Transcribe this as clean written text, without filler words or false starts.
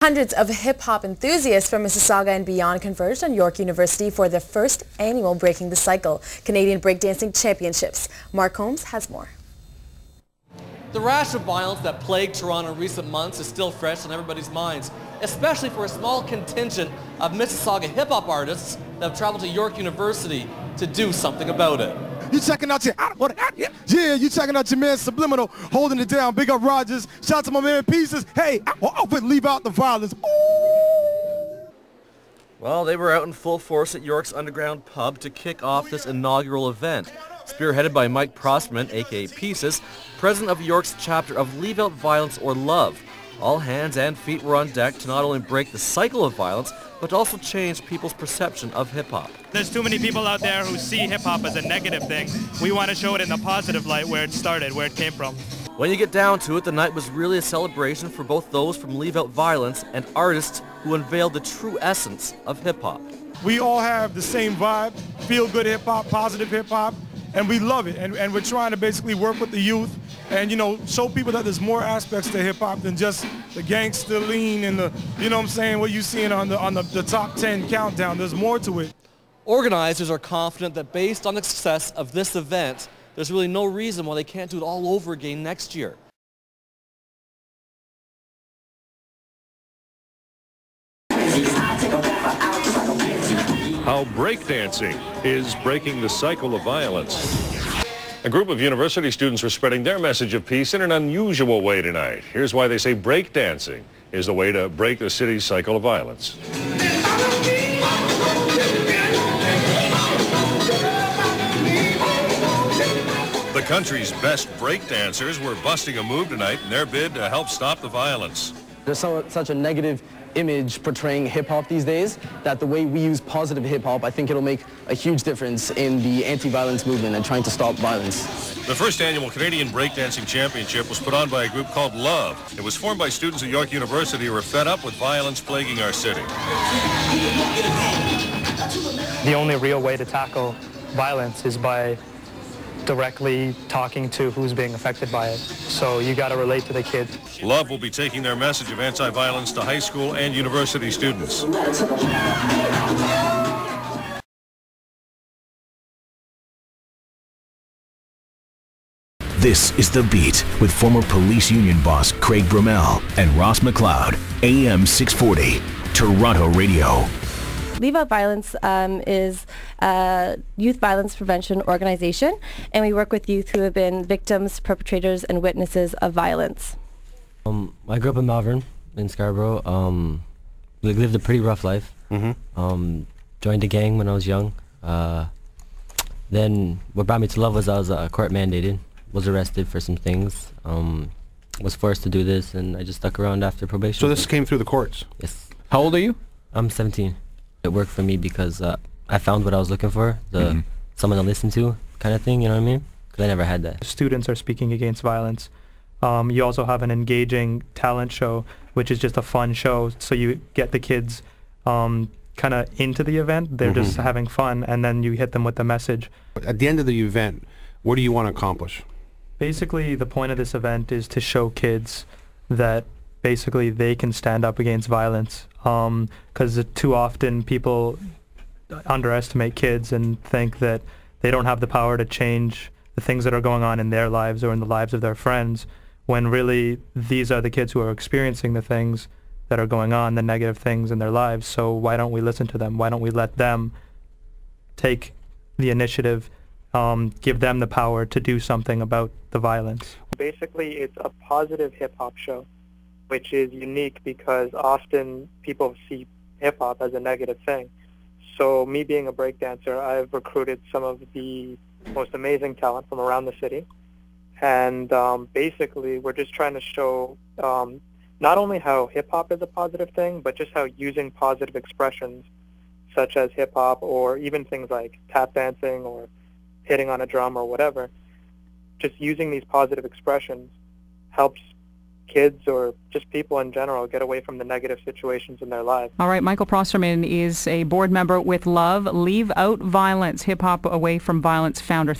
Hundreds of hip-hop enthusiasts from Mississauga and beyond converged on York University for the first annual Breaking the Cycle Canadian Breakdancing Championships. Mark Holmes has more. The rash of violence that plagued Toronto in recent months is still fresh on everybody's minds, especially for a small contingent of Mississauga hip-hop artists that have traveled to York University to do something about it. You checking out your you checking out your man Subliminal holding it down. Big up Rogers. Shout out to my man Pieces. Hey, leave out the violence. Ooh. Well, they were out in full force at York's Underground Pub to kick off this inaugural event. Spearheaded by Mike Prosterman, aka Pieces, president of York's chapter of Leave Out Violence or Love. All hands and feet were on deck to not only break the cycle of violence, but also change people's perception of hip-hop. There's too many people out there who see hip-hop as a negative thing. We want to show it in the positive light, where it started, where it came from. When you get down to it, the night was really a celebration for both those from Leave Out Violence and artists who unveiled the true essence of hip-hop. We all have the same vibe, feel-good hip-hop, positive hip-hop, and we love it. And we're trying to basically work with the youth and, show people that there's more aspects to hip-hop than just the gangster lean and the, what you seeing on the top 10 countdown. There's more to it. Organizers are confident that based on the success of this event, there's really no reason why they can't do it all over again next year. How breakdancing is breaking the cycle of violence. A group of university students are spreading their message of peace in an unusual way tonight. Here's why they say breakdancing is the way to break the city's cycle of violence. The country's best breakdancers were busting a move tonight in their bid to help stop the violence. There's such a negative image portraying hip-hop these days that the way we use positive hip-hop, I think it'll make a huge difference in the anti-violence movement and trying to stop violence. The first annual Canadian Breakdancing Championship was put on by a group called Love. It was formed by students at York University who were fed up with violence plaguing our city. The only real way to tackle violence is by directly talking to who's being affected by it. So you got to relate to the kids. Love will be taking their message of anti-violence to high school and university students. This is The Beat with former police union boss Craig Brummel and Ross McLeod, AM 640, Toronto Radio. Leave Out Violence is a youth violence prevention organization, and we work with youth who have been victims, perpetrators, and witnesses of violence. I grew up in Malvern, in Scarborough. We lived a pretty rough life. Joined a gang when I was young. Then what brought me to Love was I was court mandated, was arrested for some things, was forced to do this, and I just stuck around after probation. So this came through the courts? Yes. How old are you? I'm 17. It worked for me because I found what I was looking for, someone to listen to kind of thing, you know what I mean? Because I never had that. Students are speaking against violence. You also have an engaging talent show, which is just a fun show, so you get the kids kind of into the event. They're just having fun, and then you hit them with the message. At the end of the event, what do you want to accomplish? Basically, the point of this event is to show kids that basically they can stand up against violence, because too often people underestimate kids and think that they don't have the power to change the things that are going on in their lives or in the lives of their friends, when really these are the kids who are experiencing the things that are going on, the negative things in their lives. So why don't we listen to them? Why don't we let them take the initiative, give them the power to do something about the violence? Basically, it's a positive hip-hop show, which is unique because often people see hip-hop as a negative thing. So me being a breakdancer, I've recruited some of the most amazing talent from around the city. And basically, we're just trying to show not only how hip-hop is a positive thing, but just how using positive expressions such as hip-hop or even things like tap dancing or hitting on a drum or whatever, just using these positive expressions helps kids or just people in general get away from the negative situations in their lives. All right, Michael Prosterman is a board member with Love, Leave Out Violence, Hip Hop Away from Violence founder.